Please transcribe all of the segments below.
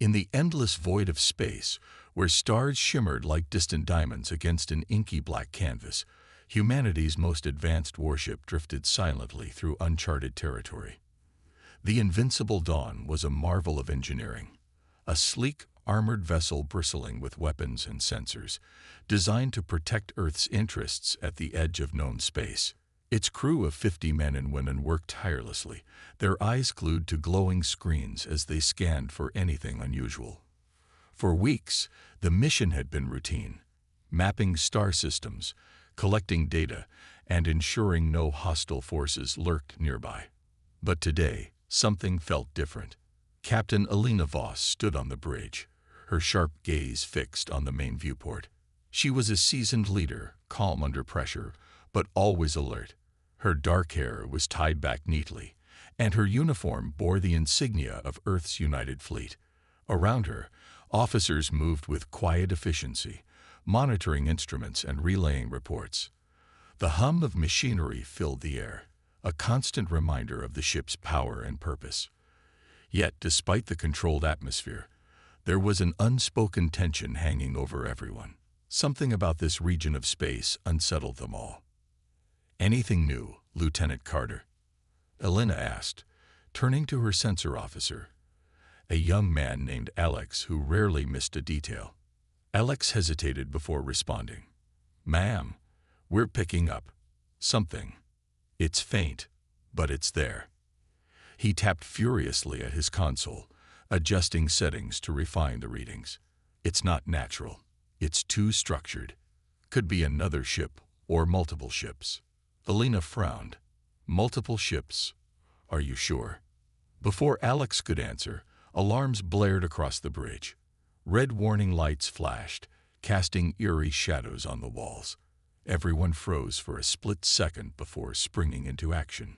In the endless void of space, where stars shimmered like distant diamonds against an inky black canvas, humanity's most advanced warship drifted silently through uncharted territory. The Invincible Dawn was a marvel of engineering, a sleek, armored vessel bristling with weapons and sensors, designed to protect Earth's interests at the edge of known space. Its crew of 50 men and women worked tirelessly, their eyes glued to glowing screens as they scanned for anything unusual. For weeks, the mission had been routine, mapping star systems, collecting data, and ensuring no hostile forces lurked nearby. But today, something felt different. Captain Alina Voss stood on the bridge, her sharp gaze fixed on the main viewport. She was a seasoned leader, calm under pressure, but always alert. Her dark hair was tied back neatly, and her uniform bore the insignia of Earth's United Fleet. Around her, officers moved with quiet efficiency, monitoring instruments and relaying reports. The hum of machinery filled the air, a constant reminder of the ship's power and purpose. Yet, despite the controlled atmosphere, there was an unspoken tension hanging over everyone. Something about this region of space unsettled them all. "Anything new, Lieutenant Carter?" Elena asked, turning to her sensor officer, a young man named Alex who rarely missed a detail. Alex hesitated before responding. "Ma'am, we're picking up something. It's faint, but it's there." He tapped furiously at his console, adjusting settings to refine the readings. "It's not natural. It's too structured. Could be another ship or multiple ships." Alina frowned. "Multiple ships? Are you sure?" Before Alex could answer, alarms blared across the bridge. Red warning lights flashed, casting eerie shadows on the walls. Everyone froze for a split second before springing into action.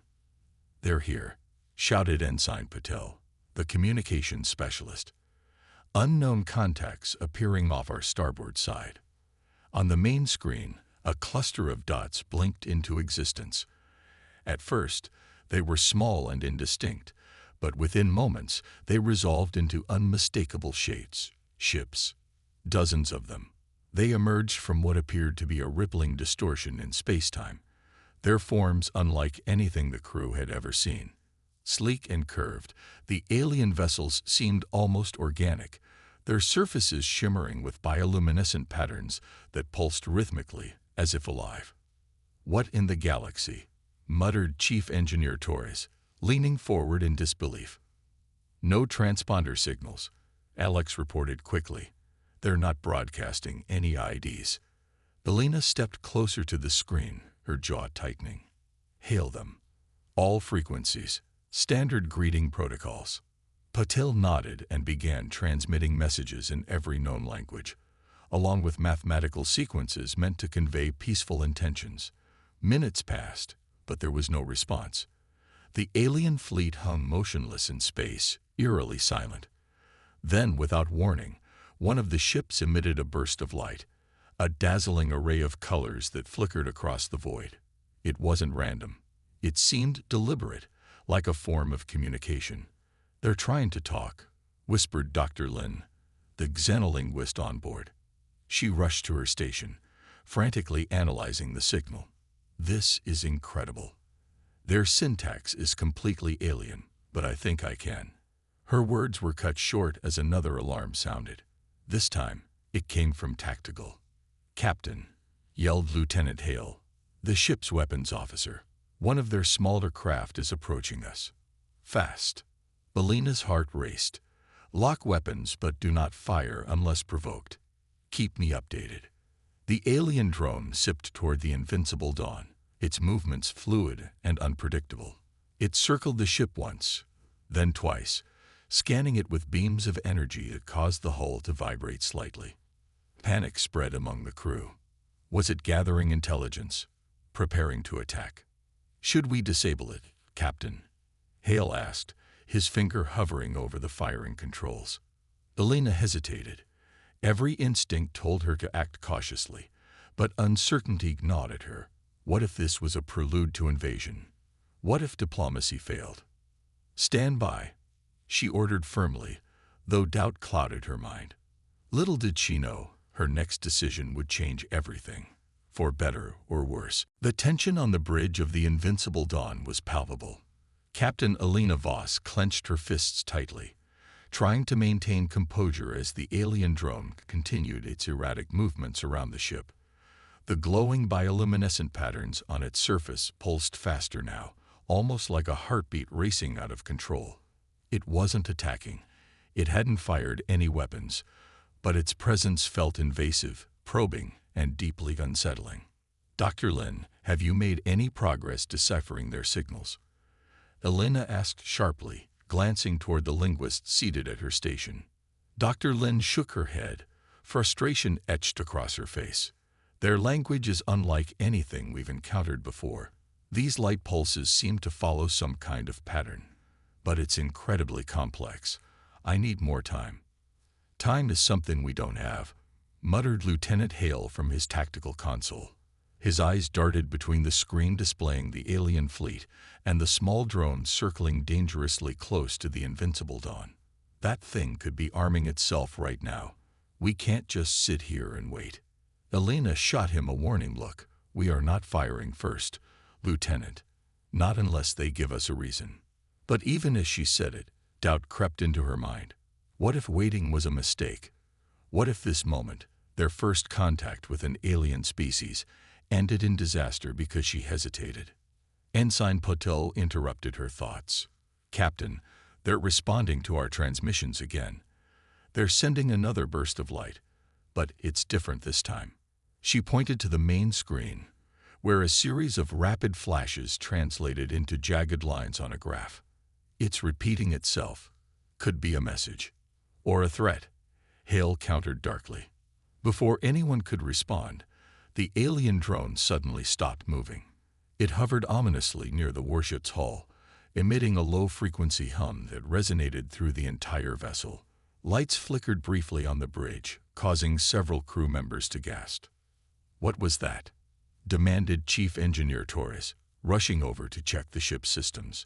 "They're here," shouted Ensign Patel, the communications specialist. Unknown contacts appearing off our starboard side. On the main screen, a cluster of dots blinked into existence. At first, they were small and indistinct, but within moments, they resolved into unmistakable shapes. Ships. Dozens of them. They emerged from what appeared to be a rippling distortion in space-time, their forms unlike anything the crew had ever seen. Sleek and curved, the alien vessels seemed almost organic, their surfaces shimmering with bioluminescent patterns that pulsed rhythmically, as if alive. "What in the galaxy?" muttered Chief Engineer Torres, leaning forward in disbelief. "No transponder signals," Alex reported quickly. "They're not broadcasting any IDs." Elena stepped closer to the screen, her jaw tightening. "Hail them. All frequencies. Standard greeting protocols." Patel nodded and began transmitting messages in every known language, along with mathematical sequences meant to convey peaceful intentions. Minutes passed, but there was no response. The alien fleet hung motionless in space, eerily silent. Then, without warning, one of the ships emitted a burst of light, a dazzling array of colors that flickered across the void. It wasn't random. It seemed deliberate, like a form of communication. "They're trying to talk," whispered Dr. Lin, the xenolinguist on board. She rushed to her station, frantically analyzing the signal. "This is incredible. Their syntax is completely alien, but I think I can." Her words were cut short as another alarm sounded. This time, it came from Tactical. "Captain," yelled Lieutenant Hale, the ship's weapons officer, "one of their smaller craft is approaching us. Fast." Alina's heart raced. "Lock weapons, but do not fire unless provoked. Keep me updated." The alien drone sipped toward the Invincible Dawn, its movements fluid and unpredictable. It circled the ship once, then twice, scanning it with beams of energy that caused the hull to vibrate slightly. Panic spread among the crew. Was it gathering intelligence, preparing to attack? "Should we disable it, Captain?" Hale asked, his finger hovering over the firing controls. Elena hesitated. Every instinct told her to act cautiously, but uncertainty gnawed at her. What if this was a prelude to invasion? What if diplomacy failed? "Stand by," she ordered firmly, though doubt clouded her mind. Little did she know, her next decision would change everything, for better or worse. The tension on the bridge of the Invincible Dawn was palpable. Captain Elena Voss clenched her fists tightly, trying to maintain composure as the alien drone continued its erratic movements around the ship. The glowing bioluminescent patterns on its surface pulsed faster now, almost like a heartbeat racing out of control. It wasn't attacking. It hadn't fired any weapons, but its presence felt invasive, probing, and deeply unsettling. "Dr. Lin, have you made any progress deciphering their signals?" Elena asked sharply, glancing toward the linguist seated at her station. Dr. Lin shook her head, frustration etched across her face. "Their language is unlike anything we've encountered before. These light pulses seem to follow some kind of pattern, but it's incredibly complex. I need more time." "Time is something we don't have," muttered Lieutenant Hale from his tactical console. His eyes darted between the screen displaying the alien fleet and the small drone circling dangerously close to the Invincible Dawn. "That thing could be arming itself right now. We can't just sit here and wait." Elena shot him a warning look. "We are not firing first, Lieutenant. Not unless they give us a reason." But even as she said it, doubt crept into her mind. What if waiting was a mistake? What if this moment, their first contact with an alien species, ended in disaster because she hesitated? Ensign Potel interrupted her thoughts. "Captain, they're responding to our transmissions again. They're sending another burst of light, but it's different this time." She pointed to the main screen, where a series of rapid flashes translated into jagged lines on a graph. "It's repeating itself. Could be a message. Or a threat," Hale countered darkly. Before anyone could respond, the alien drone suddenly stopped moving. It hovered ominously near the warship's hull, emitting a low-frequency hum that resonated through the entire vessel. Lights flickered briefly on the bridge, causing several crew members to gasp. "What was that?" demanded Chief Engineer Torres, rushing over to check the ship's systems.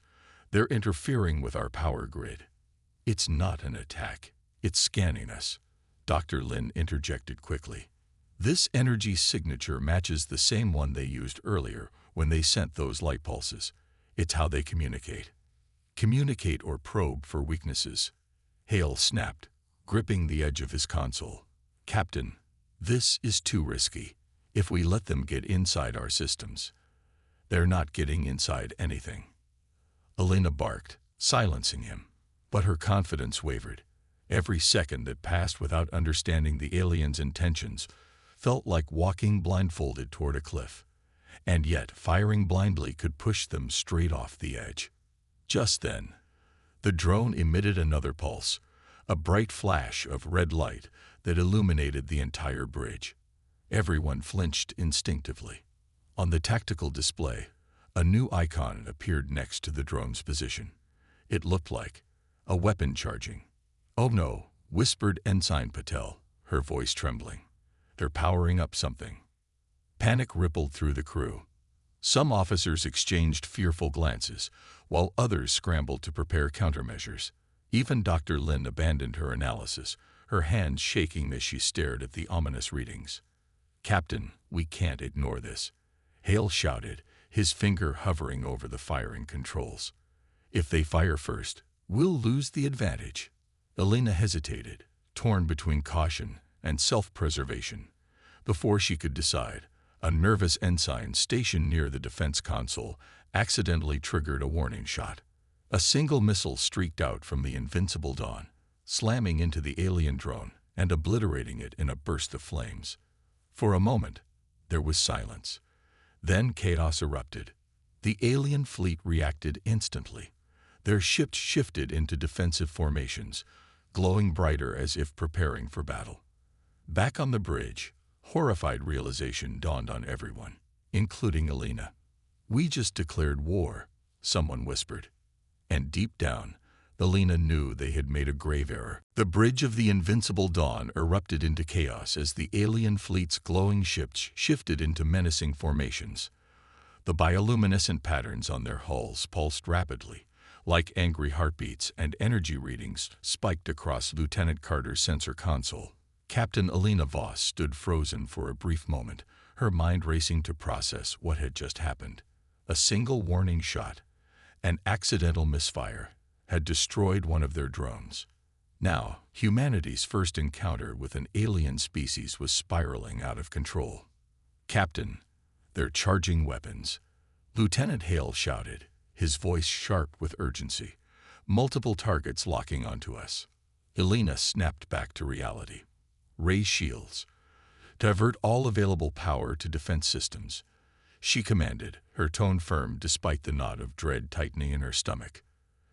"They're interfering with our power grid." "It's not an attack. It's scanning us," Dr. Lin interjected quickly. "This energy signature matches the same one they used earlier when they sent those light pulses. It's how they communicate." "Communicate or probe for weaknesses," Hale snapped, gripping the edge of his console. "Captain, this is too risky. If we let them get inside our systems." "They're not getting inside anything," Elena barked, silencing him. But her confidence wavered. Every second that passed without understanding the aliens' intentions felt like walking blindfolded toward a cliff. And yet, firing blindly could push them straight off the edge. Just then, the drone emitted another pulse, a bright flash of red light that illuminated the entire bridge. Everyone flinched instinctively. On the tactical display, a new icon appeared next to the drone's position. It looked like a weapon charging. "Oh no," whispered Ensign Patel, her voice trembling. "They're powering up something." Panic rippled through the crew. Some officers exchanged fearful glances, while others scrambled to prepare countermeasures. Even Dr. Lin abandoned her analysis, her hands shaking as she stared at the ominous readings. "Captain, we can't ignore this," Hale shouted, his finger hovering over the firing controls. "If they fire first, we'll lose the advantage." Elena hesitated, torn between caution and self-preservation. Before she could decide, a nervous ensign stationed near the defense console accidentally triggered a warning shot. A single missile streaked out from the Invincible Dawn, slamming into the alien drone and obliterating it in a burst of flames. For a moment, there was silence. Then chaos erupted. The alien fleet reacted instantly. Their ships shifted into defensive formations, glowing brighter as if preparing for battle. Back on the bridge, horrified realization dawned on everyone, including Elena. "We just declared war," someone whispered. And deep down, Elena knew they had made a grave error. The bridge of the Invincible Dawn erupted into chaos as the alien fleet's glowing ships shifted into menacing formations. The bioluminescent patterns on their hulls pulsed rapidly, like angry heartbeats, and energy readings spiked across Lieutenant Carter's sensor console. Captain Alina Voss stood frozen for a brief moment, her mind racing to process what had just happened. A single warning shot, an accidental misfire, had destroyed one of their drones. Now, humanity's first encounter with an alien species was spiraling out of control. "Captain, they're charging weapons," Lieutenant Hale shouted, his voice sharp with urgency. "Multiple targets locking onto us." Elena snapped back to reality. "Raise shields. Divert all available power to defense systems," she commanded, her tone firm despite the knot of dread tightening in her stomach.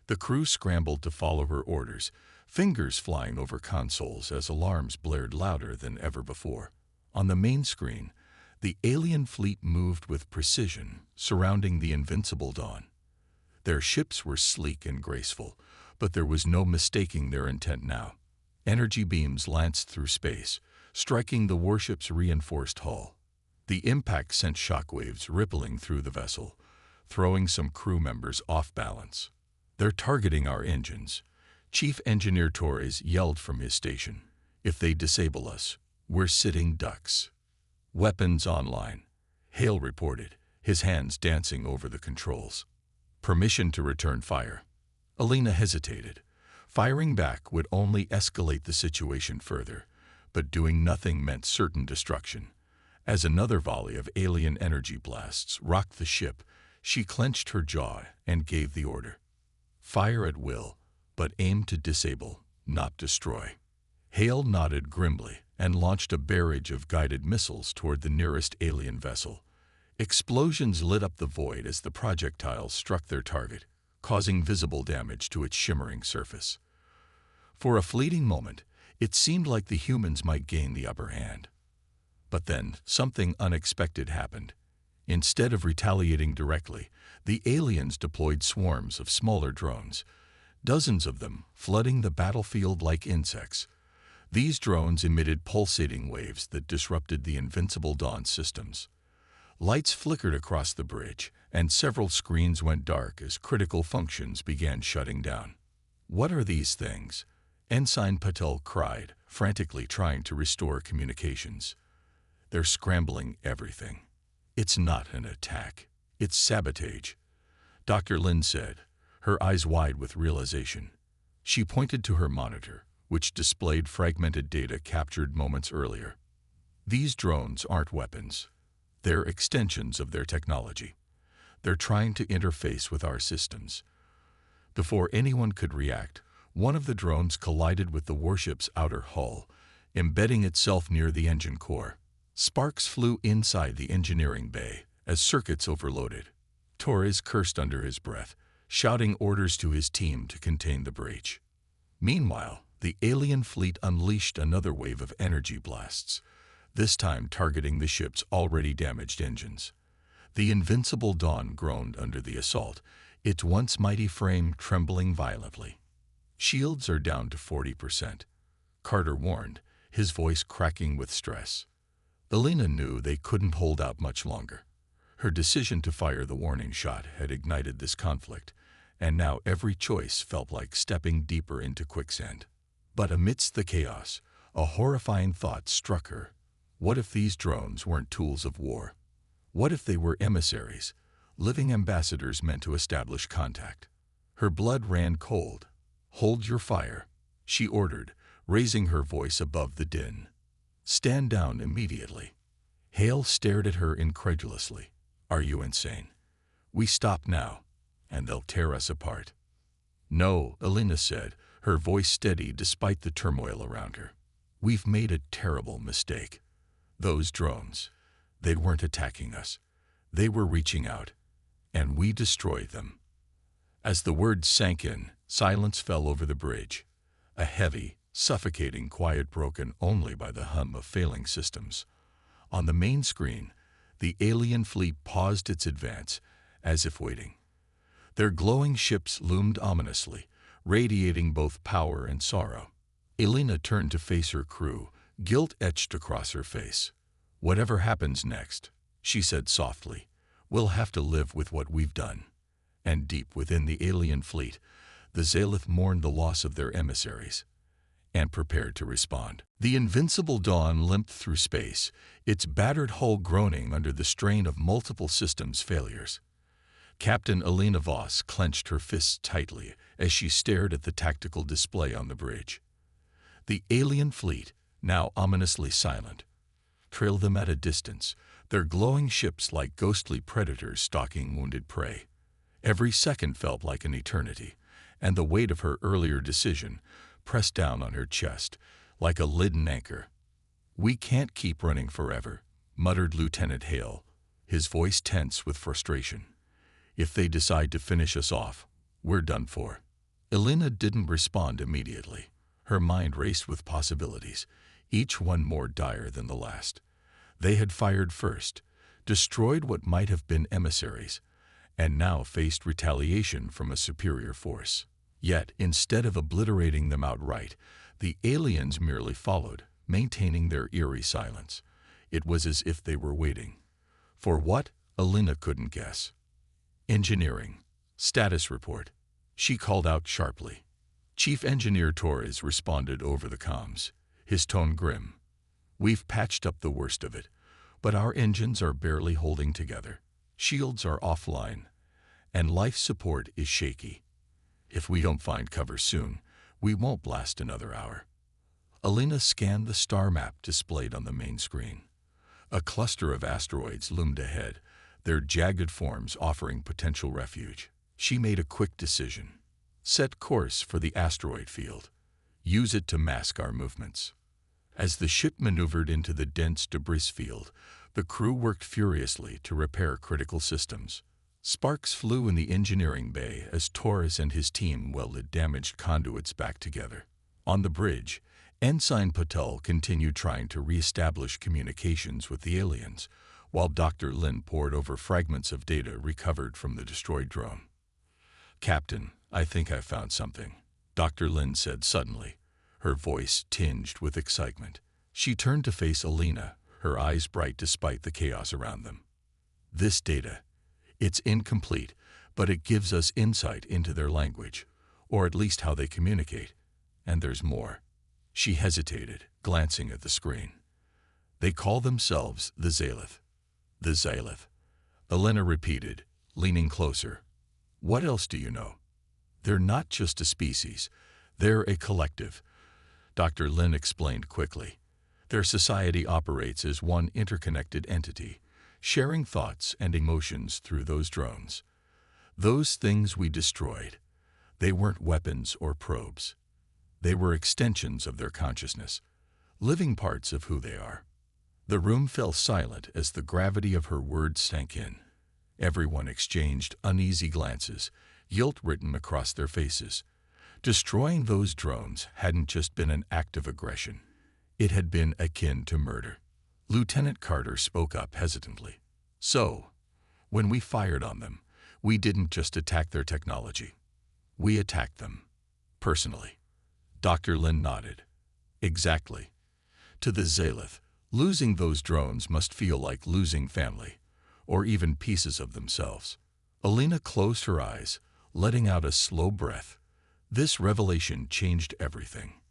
The crew scrambled to follow her orders, fingers flying over consoles as alarms blared louder than ever before. On the main screen, the alien fleet moved with precision, surrounding the invincible Dawn. Their ships were sleek and graceful, but there was no mistaking their intent now. Energy beams lanced through space, striking the warship's reinforced hull. The impact sent shockwaves rippling through the vessel, throwing some crew members off balance. "They're targeting our engines," Chief Engineer Torres yelled from his station. "If they disable us, we're sitting ducks." "Weapons online," Hale reported, his hands dancing over the controls. "Permission to return fire." Alina hesitated. Firing back would only escalate the situation further, but doing nothing meant certain destruction. As another volley of alien energy blasts rocked the ship, she clenched her jaw and gave the order. "Fire at will, but aim to disable, not destroy." Hale nodded grimly and launched a barrage of guided missiles toward the nearest alien vessel. Explosions lit up the void as the projectiles struck their target, causing visible damage to its shimmering surface. For a fleeting moment, it seemed like the humans might gain the upper hand. But then, something unexpected happened. Instead of retaliating directly, the aliens deployed swarms of smaller drones, dozens of them flooding the battlefield like insects. These drones emitted pulsating waves that disrupted the invincible Dawn systems. Lights flickered across the bridge, and several screens went dark as critical functions began shutting down. "What are these things?" Ensign Patel cried, frantically trying to restore communications. "They're scrambling everything. It's not an attack. It's sabotage," Dr. Lin said, her eyes wide with realization. She pointed to her monitor, which displayed fragmented data captured moments earlier. "These drones aren't weapons. They're extensions of their technology. They're trying to interface with our systems." Before anyone could react, one of the drones collided with the warship's outer hull, embedding itself near the engine core. Sparks flew inside the engineering bay as circuits overloaded. Torres cursed under his breath, shouting orders to his team to contain the breach. Meanwhile, the alien fleet unleashed another wave of energy blasts, this time targeting the ship's already damaged engines. The invincible Dawn groaned under the assault, its once mighty frame trembling violently. "Shields are down to 40%, Carter warned, his voice cracking with stress. Elena knew they couldn't hold out much longer. Her decision to fire the warning shot had ignited this conflict, and now every choice felt like stepping deeper into quicksand. But amidst the chaos, a horrifying thought struck her. What if these drones weren't tools of war? What if they were emissaries, living ambassadors meant to establish contact? Her blood ran cold. "Hold your fire," she ordered, raising her voice above the din. "Stand down immediately." Hale stared at her incredulously. "Are you insane? We stop now, and they'll tear us apart." "No," Elena said, her voice steady despite the turmoil around her. "We've made a terrible mistake. Those drones, they weren't attacking us. They were reaching out, and we destroyed them." As the words sank in, silence fell over the bridge. A heavy, suffocating quiet broken only by the hum of failing systems. On the main screen, the alien fleet paused its advance, as if waiting. Their glowing ships loomed ominously, radiating both power and sorrow. Elena turned to face her crew, guilt etched across her face. "Whatever happens next," she said softly, "we'll have to live with what we've done." And deep within the alien fleet, the Zalith mourned the loss of their emissaries and prepared to respond. The invincible Dawn limped through space, its battered hull groaning under the strain of multiple systems failures. Captain Alina Voss clenched her fists tightly as she stared at the tactical display on the bridge. The alien fleet, now ominously silent, trailed them at a distance, their glowing ships like ghostly predators stalking wounded prey. Every second felt like an eternity, and the weight of her earlier decision pressed down on her chest like a leaden anchor. "We can't keep running forever," muttered Lieutenant Hale, his voice tense with frustration. "If they decide to finish us off, we're done for." Elena didn't respond immediately. Her mind raced with possibilities, each one more dire than the last. They had fired first, destroyed what might have been emissaries, and now faced retaliation from a superior force. Yet, instead of obliterating them outright, the aliens merely followed, maintaining their eerie silence. It was as if they were waiting. For what? Elena couldn't guess. "Engineering. Status report," she called out sharply. Chief Engineer Torres responded over the comms, his tone grim. "We've patched up the worst of it, but our engines are barely holding together. Shields are offline, and life support is shaky. If we don't find cover soon, we won't last another hour." Elena scanned the star map displayed on the main screen. A cluster of asteroids loomed ahead, their jagged forms offering potential refuge. She made a quick decision. Set course for the asteroid field. Use it to mask our movements. As the ship maneuvered into the dense debris field, the crew worked furiously to repair critical systems. Sparks flew in the engineering bay as Torres and his team welded damaged conduits back together. On the bridge, Ensign Patel continued trying to re-establish communications with the aliens, while Dr. Lin pored over fragments of data recovered from the destroyed drone. "Captain, I think I found something," Dr. Lin said suddenly, her voice tinged with excitement. She turned to face Elena, her eyes bright despite the chaos around them. "This data, it's incomplete, but it gives us insight into their language, or at least how they communicate. And there's more." She hesitated, glancing at the screen. "They call themselves the Zalith." "The Zalith," Elena repeated, leaning closer. "What else do you know?" "They're not just a species, they're a collective," Dr. Lin explained quickly. "Their society operates as one interconnected entity, sharing thoughts and emotions through those drones. Those things we destroyed, they weren't weapons or probes. They were extensions of their consciousness, living parts of who they are." The room fell silent as the gravity of her words sank in. Everyone exchanged uneasy glances, guilt written across their faces. Destroying those drones hadn't just been an act of aggression. It had been akin to murder. Lieutenant Carter spoke up hesitantly. "So, when we fired on them, we didn't just attack their technology. We attacked them. Personally." Dr. Lin nodded. "Exactly. To the Zalith, losing those drones must feel like losing family, or even pieces of themselves." Elena closed her eyes, letting out a slow breath. This revelation changed everything.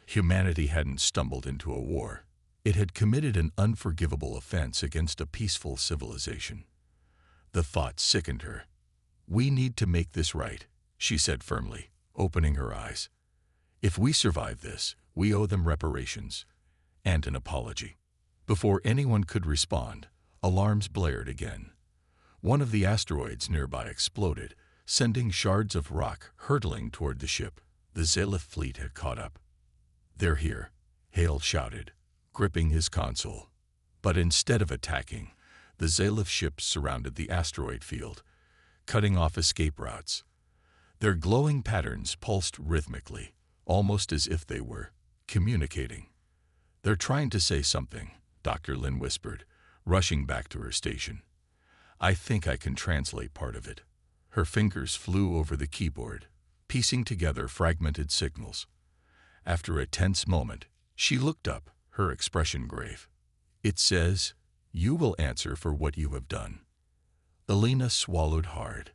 Humanity hadn't stumbled into a war. It had committed an unforgivable offense against a peaceful civilization. The thought sickened her. "We need to make this right," she said firmly, opening her eyes. "If we survive this, we owe them reparations and an apology." Before anyone could respond, alarms blared again. One of the asteroids nearby exploded, sending shards of rock hurtling toward the ship. The Zalith fleet had caught up. "They're here," Hale shouted, gripping his console. But instead of attacking, the Zalith ships surrounded the asteroid field, cutting off escape routes. Their glowing patterns pulsed rhythmically, almost as if they were communicating. "They're trying to say something," Dr. Lin whispered, rushing back to her station. "I think I can translate part of it." Her fingers flew over the keyboard, piecing together fragmented signals. After a tense moment, she looked up, her expression grave. "It says, 'You will answer for what you have done.'" Elena swallowed hard.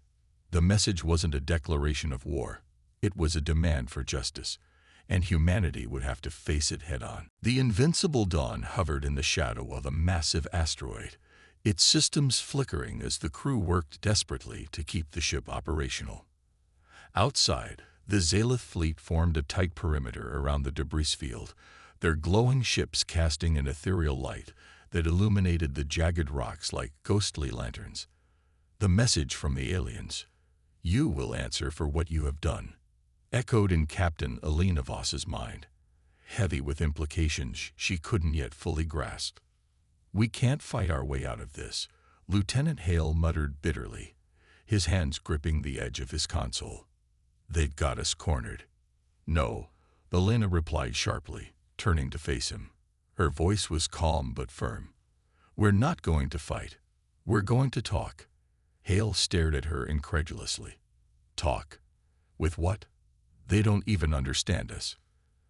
The message wasn't a declaration of war. It was a demand for justice, and humanity would have to face it head-on. The Invincible Dawn hovered in the shadow of a massive asteroid, its systems flickering as the crew worked desperately to keep the ship operational. Outside, the Zalith fleet formed a tight perimeter around the debris field, their glowing ships casting an ethereal light that illuminated the jagged rocks like ghostly lanterns. The message from the aliens, "You will answer for what you have done," echoed in Captain Alina Voss's mind, heavy with implications she couldn't yet fully grasp. "We can't fight our way out of this," Lieutenant Hale muttered bitterly, his hands gripping the edge of his console. "They've got us cornered." "No," Alina replied sharply, turning to face him. Her voice was calm but firm. "We're not going to fight. We're going to talk." Hale stared at her incredulously. "Talk? With what? They don't even understand us."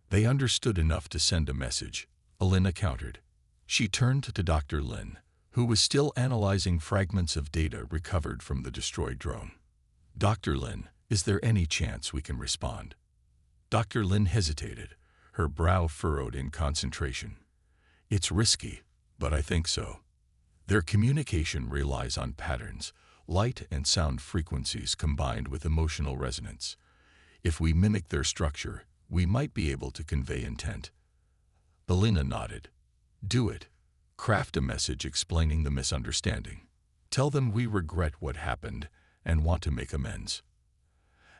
"They understood enough to send a message," Alina countered. She turned to Dr. Lin, who was still analyzing fragments of data recovered from the destroyed drone. "Dr. Lin, is there any chance we can respond?" Dr. Lin hesitated, her brow furrowed in concentration. "It's risky, but I think so. Their communication relies on patterns, light and sound frequencies combined with emotional resonance. If we mimic their structure, we might be able to convey intent." Alina nodded. "Do it. Craft a message explaining the misunderstanding. Tell them we regret what happened and want to make amends."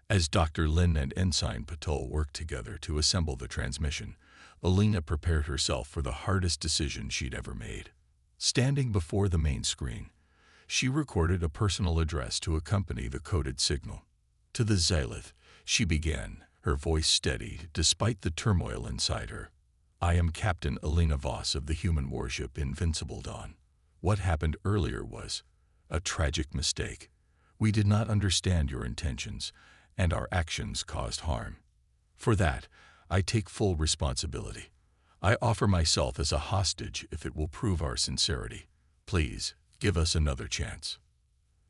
As Dr. Lin and Ensign Patel worked together to assemble the transmission, Alina prepared herself for the hardest decision she'd ever made. Standing before the main screen, she recorded a personal address to accompany the coded signal. To the Zalith, she began, her voice steady despite the turmoil inside her. "I am Captain Alina Voss of the human warship Invincible Dawn. What happened earlier was a tragic mistake. We did not understand your intentions, and our actions caused harm. For that, I take full responsibility. I offer myself as a hostage if it will prove our sincerity. Please, give us another chance."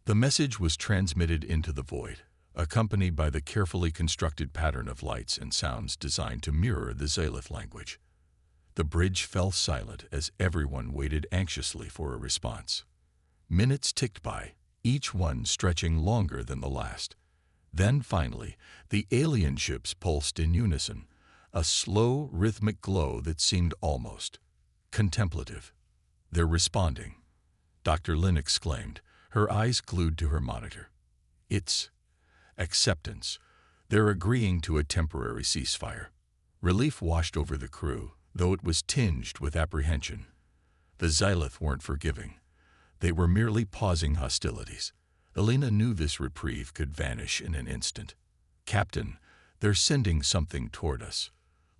The message was transmitted into the void, accompanied by the carefully constructed pattern of lights and sounds designed to mirror the Zalith language. The bridge fell silent as everyone waited anxiously for a response. Minutes ticked by, each one stretching longer than the last. Then finally, the alien ships pulsed in unison, a slow, rhythmic glow that seemed almost contemplative. "They're responding," Dr. Lin exclaimed, her eyes glued to her monitor. "It's acceptance. They're agreeing to a temporary ceasefire." Relief washed over the crew, though it was tinged with apprehension. The Zalith weren't forgiving. They were merely pausing hostilities. Alina knew this reprieve could vanish in an instant. "Captain, they're sending something toward us,"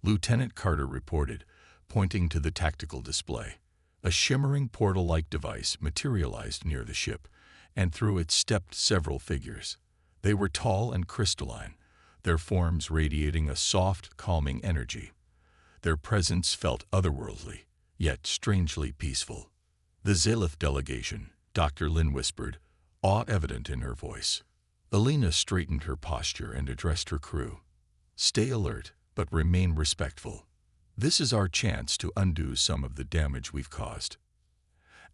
Lieutenant Carter reported, pointing to the tactical display. A shimmering portal-like device materialized near the ship, and through it stepped several figures. They were tall and crystalline, their forms radiating a soft, calming energy. Their presence felt otherworldly, yet strangely peaceful. "The Zalith delegation," Dr. Lin whispered, awe evident in her voice. Alina straightened her posture and addressed her crew. "Stay alert, but remain respectful. This is our chance to undo some of the damage we've caused."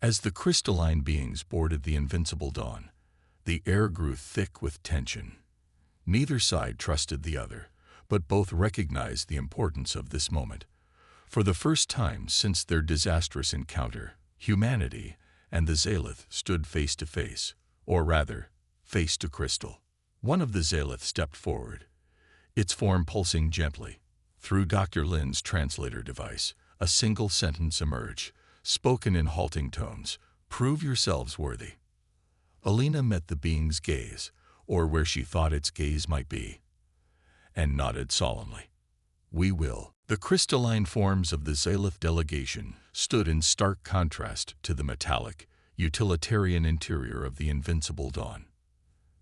As the crystalline beings boarded the Invincible Dawn, the air grew thick with tension. Neither side trusted the other, but both recognized the importance of this moment. For the first time since their disastrous encounter, humanity and the Zalith stood face to face, or rather, face to crystal. One of the Zalith stepped forward, its form pulsing gently. Through Dr. Lin's translator device, a single sentence emerged, spoken in halting tones: "Prove yourselves worthy." Alina met the being's gaze, or where she thought its gaze might be, and nodded solemnly. "We will." The crystalline forms of the Zalith delegation stood in stark contrast to the metallic, utilitarian interior of the Invincible Dawn.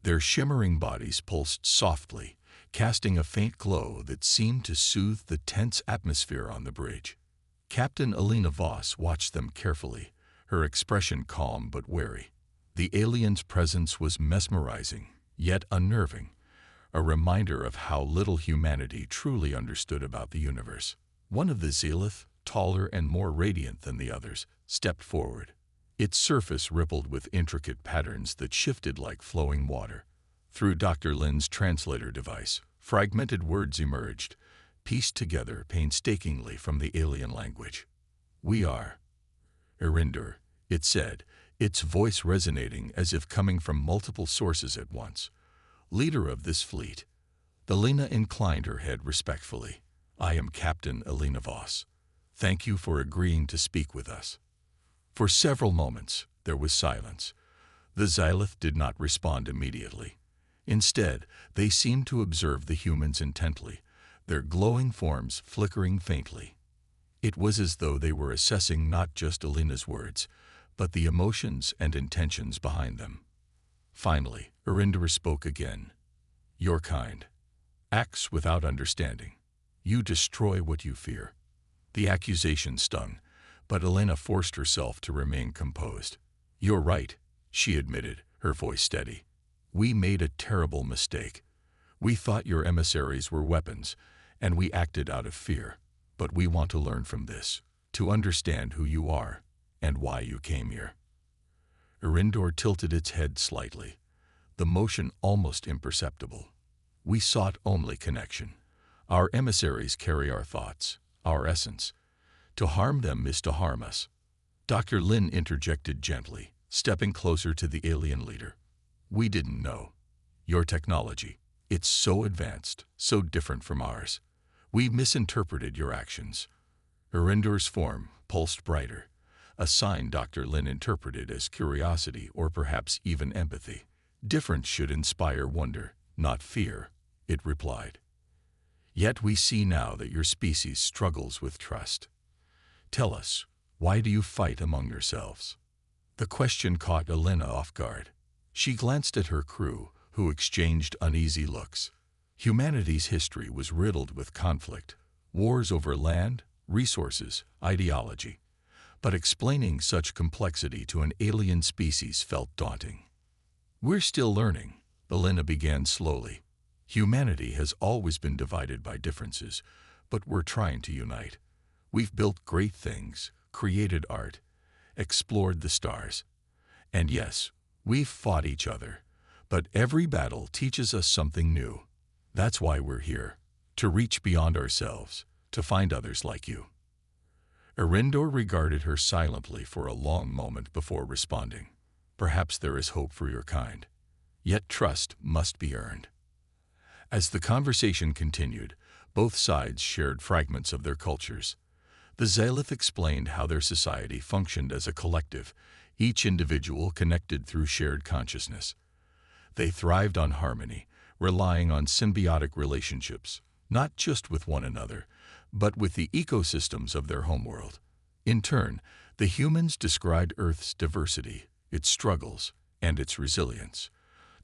Their shimmering bodies pulsed softly, casting a faint glow that seemed to soothe the tense atmosphere on the bridge. Captain Alina Voss watched them carefully, her expression calm but wary. The alien's presence was mesmerizing, yet unnerving, a reminder of how little humanity truly understood about the universe. One of the Xylith, taller and more radiant than the others, stepped forward. Its surface rippled with intricate patterns that shifted like flowing water. Through Dr. Lin's translator device, fragmented words emerged, pieced together painstakingly from the alien language. "We are Erinder," it said, its voice resonating as if coming from multiple sources at once. "Leader of this fleet." Elena inclined her head respectfully. "I am Captain Elena Voss. Thank you for agreeing to speak with us." For several moments, there was silence. The Xylith did not respond immediately. Instead, they seemed to observe the humans intently, their glowing forms flickering faintly. It was as though they were assessing not just Elena's words, but the emotions and intentions behind them. Finally, Erinder spoke again. "Your kind acts without understanding. You destroy what you fear." The accusation stung, but Elena forced herself to remain composed. "You're right," she admitted, her voice steady. "We made a terrible mistake. We thought your emissaries were weapons, and we acted out of fear. But we want to learn from this, to understand who you are and why you came here." Erinder tilted its head slightly, the motion almost imperceptible. "We sought only connection. Our emissaries carry our thoughts, our essence. To harm them is to harm us." Dr. Lin interjected gently, stepping closer to the alien leader. "We didn't know. Your technology, it's so advanced, so different from ours. We misinterpreted your actions." Erinder's form pulsed brighter, a sign Dr. Lin interpreted as curiosity or perhaps even empathy. "Difference should inspire wonder, not fear," it replied. "Yet we see now that your species struggles with trust. Tell us, why do you fight among yourselves?" The question caught Elena off guard. She glanced at her crew, who exchanged uneasy looks. Humanity's history was riddled with conflict, wars over land, resources, ideology. But explaining such complexity to an alien species felt daunting. "We're still learning," Elena began slowly. "Humanity has always been divided by differences, but we're trying to unite. We've built great things, created art, explored the stars. And yes, we've fought each other, but every battle teaches us something new. That's why we're here, to reach beyond ourselves, to find others like you." Erinder regarded her silently for a long moment before responding. "Perhaps there is hope for your kind. Yet trust must be earned." As the conversation continued, both sides shared fragments of their cultures. The Xylith explained how their society functioned as a collective, each individual connected through shared consciousness. They thrived on harmony, relying on symbiotic relationships, not just with one another, but with the ecosystems of their homeworld. In turn, the humans described Earth's diversity, its struggles, and its resilience.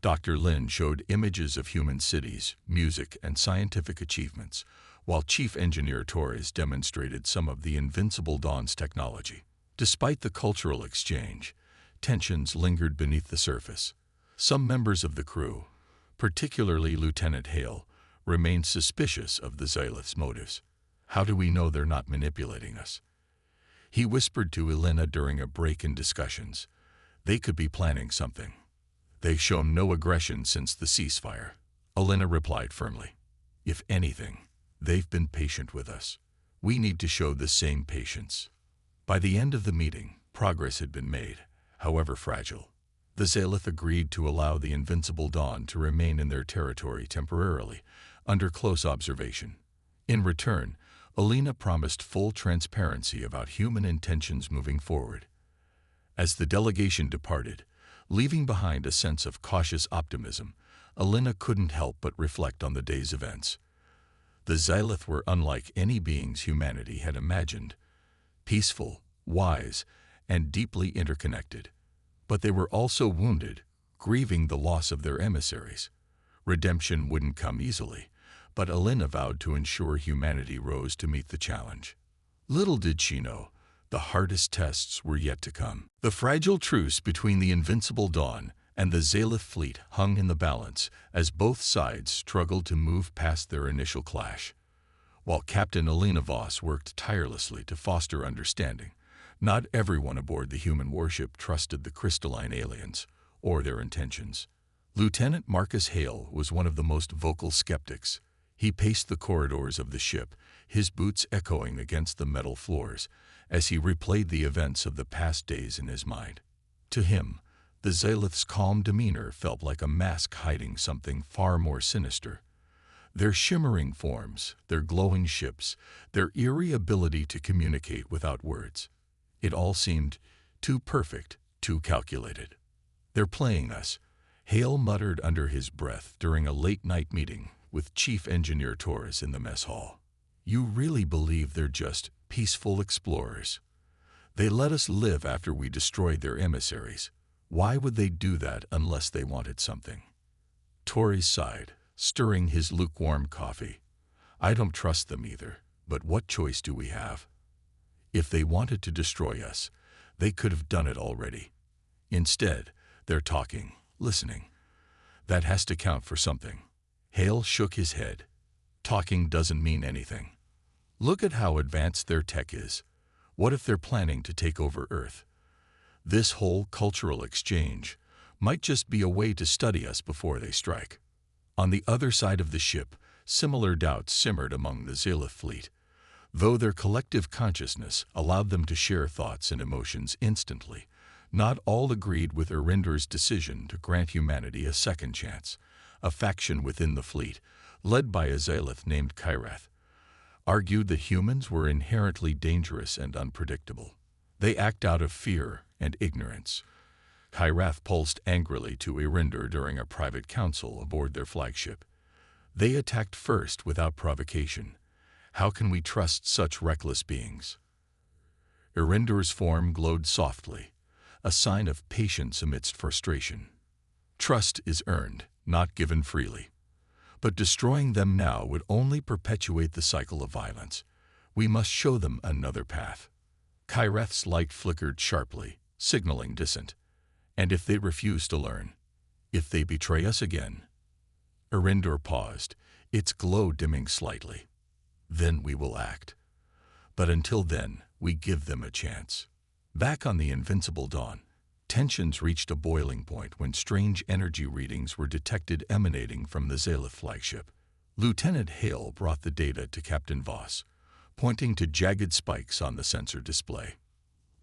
Dr. Lin showed images of human cities, music, and scientific achievements, while Chief Engineer Torres demonstrated some of the Invincible Dawn's technology. Despite the cultural exchange, tensions lingered beneath the surface. Some members of the crew, particularly Lieutenant Hale, remained suspicious of the Xylith's motives. "How do we know they're not manipulating us?" he whispered to Elena during a break in discussions. "They could be planning something." "They've shown no aggression since the ceasefire," Elena replied firmly. "If anything, they've been patient with us. We need to show the same patience." By the end of the meeting, progress had been made, however fragile. The Xylith agreed to allow the Invincible Dawn to remain in their territory temporarily, under close observation. In return, Elena promised full transparency about human intentions moving forward. As the delegation departed, leaving behind a sense of cautious optimism, Elena couldn't help but reflect on the day's events. The Xylith were unlike any beings humanity had imagined, peaceful, wise, and deeply interconnected. But they were also wounded, grieving the loss of their emissaries. Redemption wouldn't come easily, but Elena vowed to ensure humanity rose to meet the challenge. Little did she know, the hardest tests were yet to come. The fragile truce between the Invincible Dawn and the Zalith fleet hung in the balance as both sides struggled to move past their initial clash. While Captain Elena Voss worked tirelessly to foster understanding, not everyone aboard the human warship trusted the crystalline aliens or their intentions. Lieutenant Marcus Hale was one of the most vocal skeptics. He paced the corridors of the ship, his boots echoing against the metal floors, as he replayed the events of the past days in his mind. To him, the Zalith's calm demeanor felt like a mask hiding something far more sinister. Their shimmering forms, their glowing ships, their eerie ability to communicate without words. It all seemed too perfect, too calculated. "They're playing us," Hale muttered under his breath during a late-night meeting with Chief Engineer Torres in the mess hall. "You really believe they're just peaceful explorers? They let us live after we destroyed their emissaries. Why would they do that unless they wanted something?" Torres sighed, stirring his lukewarm coffee. "I don't trust them either, but what choice do we have? If they wanted to destroy us, they could have done it already. Instead, they're talking, listening. That has to count for something." Hale shook his head. "Talking doesn't mean anything. Look at how advanced their tech is. What if they're planning to take over Earth? This whole cultural exchange might just be a way to study us before they strike." On the other side of the ship, similar doubts simmered among the Zalith fleet, though their collective consciousness allowed them to share thoughts and emotions instantly. Not all agreed with Arinder's decision to grant humanity a second chance. A faction within the fleet, led by a Zalith named Kyrath, argued that humans were inherently dangerous and unpredictable. They act out of fear and ignorance. Kyrath pulsed angrily to Arinder during a private council aboard their flagship. "They attacked first without provocation. How can we trust such reckless beings?" Arinder's form glowed softly, a sign of patience amidst frustration. "Trust is earned, not given freely. But destroying them now would only perpetuate the cycle of violence. We must show them another path." Kyrath's light flickered sharply, signaling dissent. "And if they refuse to learn? If they betray us again?" Arinder paused, its glow dimming slightly. "Then we will act. But until then, we give them a chance." Back on the Invincible Dawn, tensions reached a boiling point when strange energy readings were detected emanating from the Zalith flagship. Lieutenant Hale brought the data to Captain Voss, pointing to jagged spikes on the sensor display.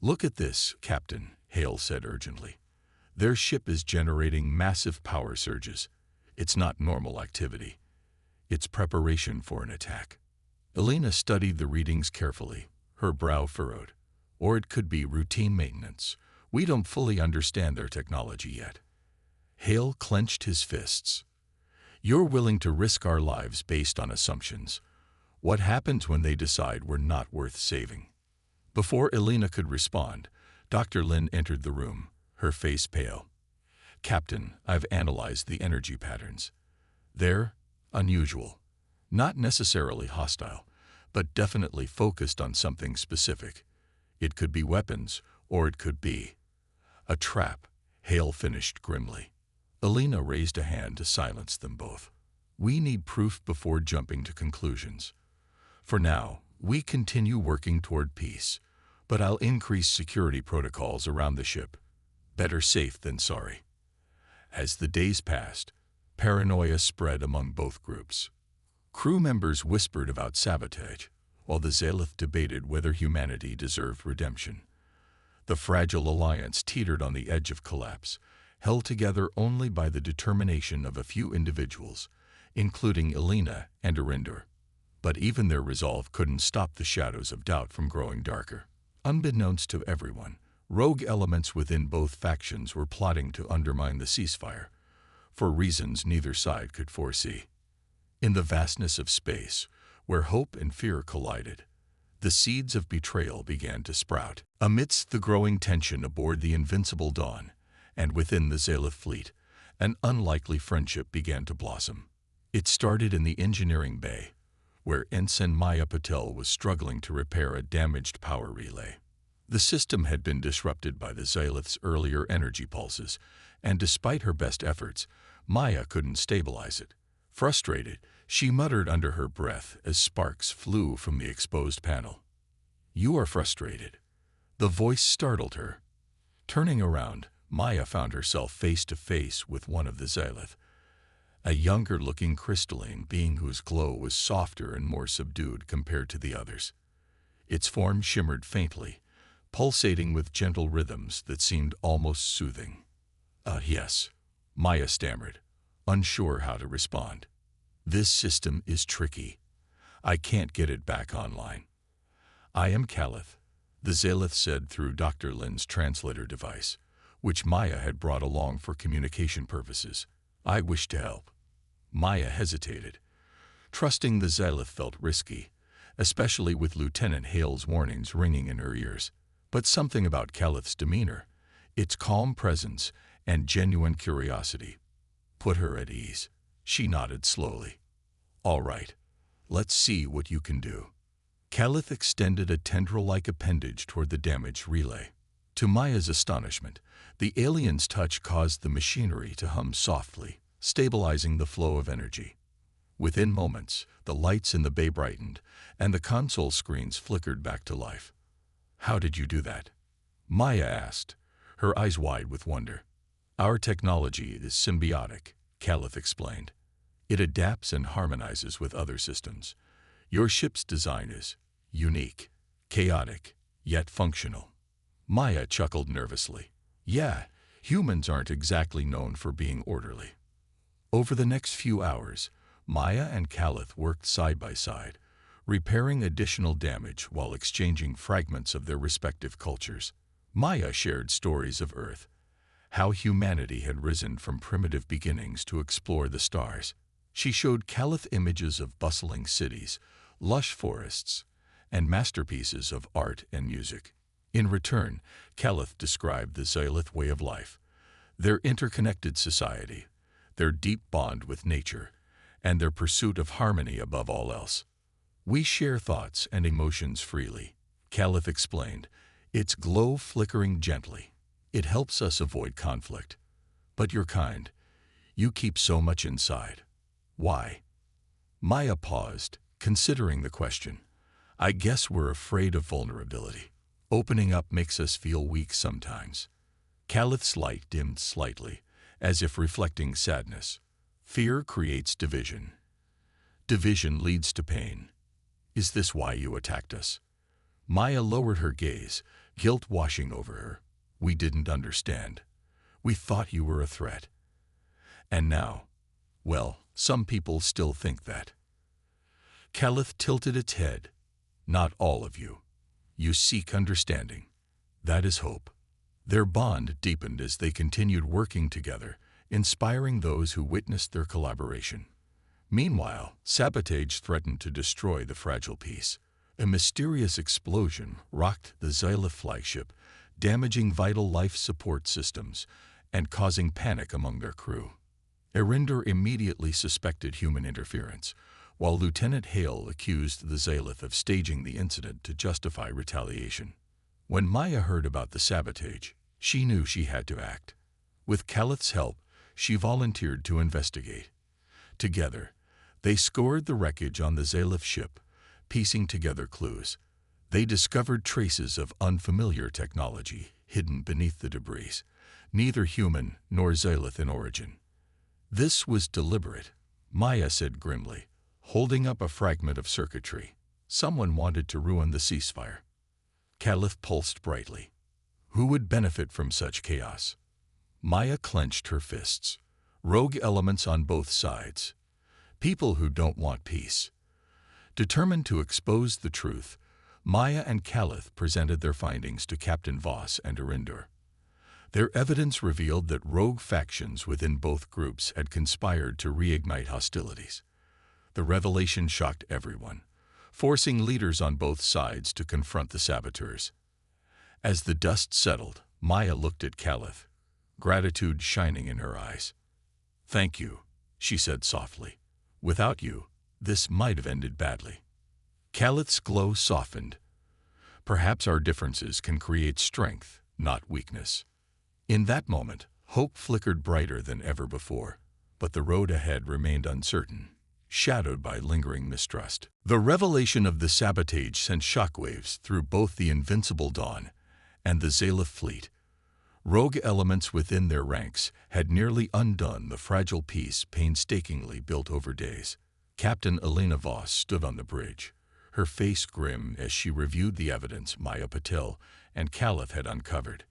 "Look at this, Captain," Hale said urgently. "Their ship is generating massive power surges. It's not normal activity. It's preparation for an attack." Elena studied the readings carefully, her brow furrowed. "Or it could be routine maintenance. We don't fully understand their technology yet." Hale clenched his fists. "You're willing to risk our lives based on assumptions. What happens when they decide we're not worth saving?" Before Elena could respond, Dr. Lin entered the room, her face pale. "Captain, I've analyzed the energy patterns. They're unusual. Not necessarily hostile, but definitely focused on something specific. It could be weapons, or it could be a trap," Hale finished grimly. Elena raised a hand to silence them both. "We need proof before jumping to conclusions. For now, we continue working toward peace, but I'll increase security protocols around the ship. Better safe than sorry." As the days passed, paranoia spread among both groups. Crew members whispered about sabotage, while the Zalith debated whether humanity deserved redemption. The fragile alliance teetered on the edge of collapse, held together only by the determination of a few individuals, including Elena and Arinder. But even their resolve couldn't stop the shadows of doubt from growing darker. Unbeknownst to everyone, rogue elements within both factions were plotting to undermine the ceasefire, for reasons neither side could foresee. In the vastness of space, where hope and fear collided, the seeds of betrayal began to sprout. Amidst the growing tension aboard the Invincible Dawn, and within the Zalith fleet, an unlikely friendship began to blossom. It started in the engineering bay, where Ensign Maya Patel was struggling to repair a damaged power relay. The system had been disrupted by the Xylith's earlier energy pulses, and despite her best efforts, Maya couldn't stabilize it. Frustrated, she muttered under her breath as sparks flew from the exposed panel. "You are frustrated." The voice startled her. Turning around, Maya found herself face to face with one of the Xylith, a younger-looking crystalline being whose glow was softer and more subdued compared to the others. Its form shimmered faintly, pulsating with gentle rhythms that seemed almost soothing. Yes," Maya stammered, unsure how to respond. "This system is tricky. I can't get it back online." "I am Calith," the Xylith said through Dr. Lin's translator device, which Maya had brought along for communication purposes. "I wish to help." Maya hesitated. Trusting the Xylith felt risky, especially with Lieutenant Hale's warnings ringing in her ears. But something about Calith's demeanor, its calm presence and genuine curiosity, put her at ease. She nodded slowly. "All right, let's see what you can do." Calith extended a tendril-like appendage toward the damaged relay. To Maya's astonishment, the alien's touch caused the machinery to hum softly, stabilizing the flow of energy. Within moments, the lights in the bay brightened, and the console screens flickered back to life. "How did you do that?" Maya asked, her eyes wide with wonder. "Our technology is symbiotic," Calith explained. "It adapts and harmonizes with other systems. Your ship's design is unique, chaotic, yet functional." Maya chuckled nervously. "Yeah, humans aren't exactly known for being orderly." Over the next few hours, Maya and Calith worked side by side, repairing additional damage while exchanging fragments of their respective cultures. Maya shared stories of Earth, how humanity had risen from primitive beginnings to explore the stars. She showed Calith images of bustling cities, lush forests, and masterpieces of art and music. In return, Calith described the Xylith way of life, their interconnected society, their deep bond with nature, and their pursuit of harmony above all else. "We share thoughts and emotions freely," Calith explained, its glow flickering gently. "It helps us avoid conflict. But you're kind. You keep so much inside. Why?" Maya paused, considering the question. "I guess we're afraid of vulnerability. Opening up makes us feel weak sometimes." Calith's light dimmed slightly, as if reflecting sadness. "Fear creates division. Division leads to pain. Is this why you attacked us?" Maya lowered her gaze, guilt washing over her. "We didn't understand. We thought you were a threat. And now, well, some people still think that." Calith tilted its head. "Not all of you. You seek understanding. That is hope." Their bond deepened as they continued working together, inspiring those who witnessed their collaboration. Meanwhile, sabotage threatened to destroy the fragile peace. A mysterious explosion rocked the Xylith flagship, damaging vital life support systems and causing panic among their crew. Erinder immediately suspected human interference, while Lieutenant Hale accused the Xylith of staging the incident to justify retaliation. When Maya heard about the sabotage, she knew she had to act. With Calith's help, she volunteered to investigate. Together, they scoured the wreckage on the Xylith ship, piecing together clues. They discovered traces of unfamiliar technology hidden beneath the debris, neither human nor Xylith in origin. "This was deliberate," Maya said grimly, holding up a fragment of circuitry. "Someone wanted to ruin the ceasefire." Calith pulsed brightly. Who would benefit from such chaos? Maya clenched her fists. "Rogue elements on both sides. People who don't want peace." Determined to expose the truth, Maya and Calith presented their findings to Captain Voss and Erinder. Their evidence revealed that rogue factions within both groups had conspired to reignite hostilities. The revelation shocked everyone, forcing leaders on both sides to confront the saboteurs. As the dust settled, Maya looked at Calith, gratitude shining in her eyes. "Thank you," she said softly. "Without you, this might have ended badly." Calith's glow softened. Perhaps our differences can create strength, not weakness. In that moment, hope flickered brighter than ever before, but the road ahead remained uncertain, shadowed by lingering mistrust. The revelation of the sabotage sent shockwaves through both the Invincible Dawn and the Zalith fleet. Rogue elements within their ranks had nearly undone the fragile peace painstakingly built over days. Captain Elena Voss stood on the bridge, her face grim as she reviewed the evidence Maya Patel and Caliph had uncovered.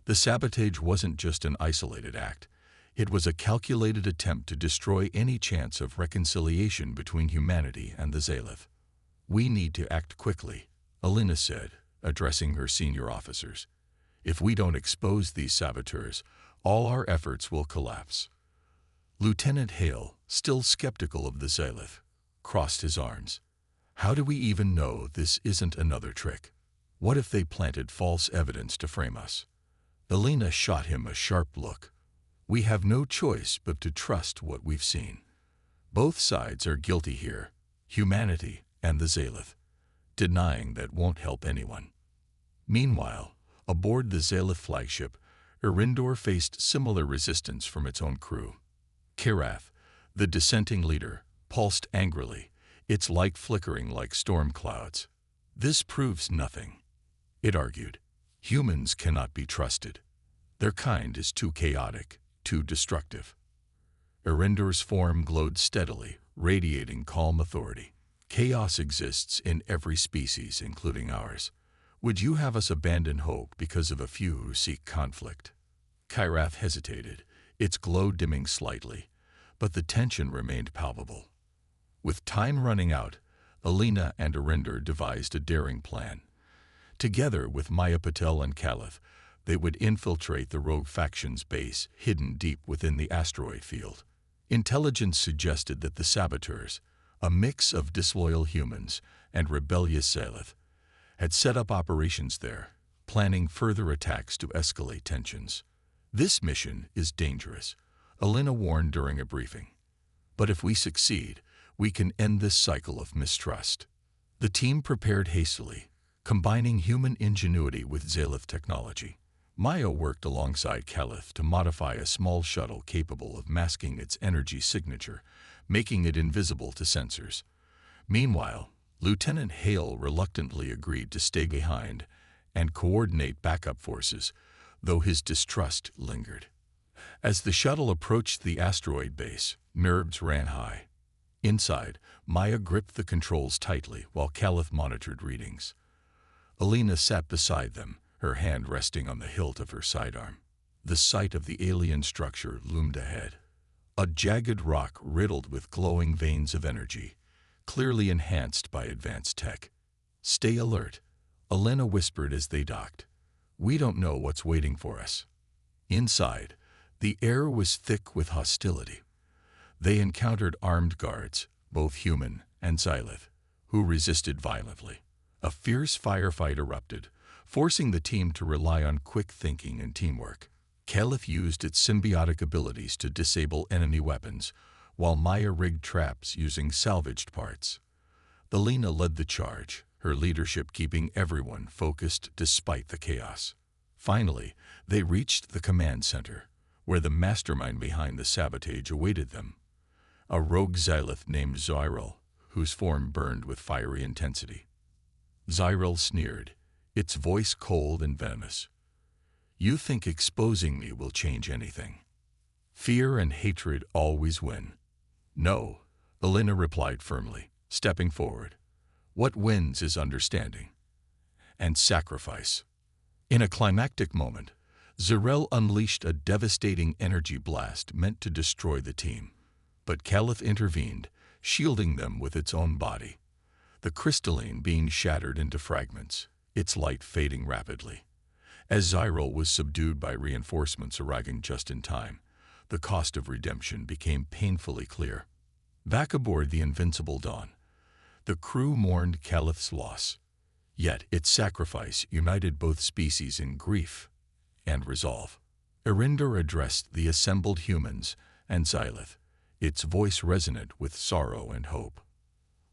The sabotage wasn't just an isolated act. It was a calculated attempt to destroy any chance of reconciliation between humanity and the Zalith. "We need to act quickly," Elena said, addressing her senior officers. "If we don't expose these saboteurs, all our efforts will collapse." Lieutenant Hale, still skeptical of the Zalith, crossed his arms. "How do we even know this isn't another trick? What if they planted false evidence to frame us?" Elena shot him a sharp look. "We have no choice but to trust what we've seen. Both sides are guilty here, humanity and the Zalith. Denying that won't help anyone." Meanwhile, aboard the Zalith flagship, Erindor faced similar resistance from its own crew. Kirath, the dissenting leader, pulsed angrily, its light flickering like storm clouds. "This proves nothing," it argued. "Humans cannot be trusted. Their kind is too chaotic, too destructive." Erindor's form glowed steadily, radiating calm authority. "Chaos exists in every species, including ours. Would you have us abandon hope because of a few who seek conflict?" Kirath hesitated, its glow dimming slightly, but the tension remained palpable. With time running out, Elena and Erindor devised a daring plan. Together with Maya Patel and Caliph, they would infiltrate the rogue faction's base, hidden deep within the asteroid field. Intelligence suggested that the saboteurs, a mix of disloyal humans and rebellious Zalith, had set up operations there, planning further attacks to escalate tensions. "This mission is dangerous," Elena warned during a briefing. "But if we succeed, we can end this cycle of mistrust." The team prepared hastily, combining human ingenuity with Zalith technology. Maya worked alongside Caliph to modify a small shuttle capable of masking its energy signature, making it invisible to sensors. Meanwhile, Lieutenant Hale reluctantly agreed to stay behind and coordinate backup forces, though his distrust lingered. As the shuttle approached the asteroid base, nerves ran high. Inside, Maya gripped the controls tightly while Caliph monitored readings. Elena sat beside them, her hand resting on the hilt of her sidearm. The sight of the alien structure loomed ahead. A jagged rock riddled with glowing veins of energy, clearly enhanced by advanced tech. "Stay alert," Elena whispered as they docked. "We don't know what's waiting for us." Inside, the air was thick with hostility. They encountered armed guards, both human and Zalith, who resisted violently. A fierce firefight erupted, forcing the team to rely on quick thinking and teamwork. Caliph used its symbiotic abilities to disable enemy weapons, while Maya rigged traps using salvaged parts. Elena led the charge, her leadership keeping everyone focused despite the chaos. Finally, they reached the command center, where the mastermind behind the sabotage awaited them. A rogue Zalith named Zyril, whose form burned with fiery intensity. Zyril sneered, its voice cold and venomous. "You think exposing me will change anything? Fear and hatred always win." "No," Elena replied firmly, stepping forward. "What wins is understanding. And sacrifice." In a climactic moment, Zyril unleashed a devastating energy blast meant to destroy the team. But Caliph intervened, shielding them with its own body. The crystalline being shattered into fragments, its light fading rapidly. As Zyril was subdued by reinforcements arriving just in time, the cost of redemption became painfully clear. Back aboard the Invincible Dawn, the crew mourned Caliph's loss. Yet its sacrifice united both species in grief and resolve. Erindor addressed the assembled humans and Zalith, its voice resonant with sorrow and hope.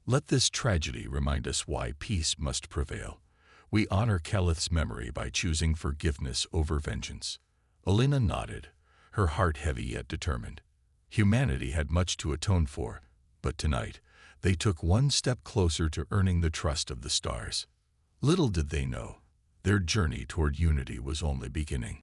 "Let this tragedy remind us why peace must prevail. We honor Calith's memory by choosing forgiveness over vengeance. Elena nodded, her heart heavy yet determined. Humanity had much to atone for, but tonight they took one step closer to earning the trust of the stars. Little did they know, their journey toward unity was only beginning.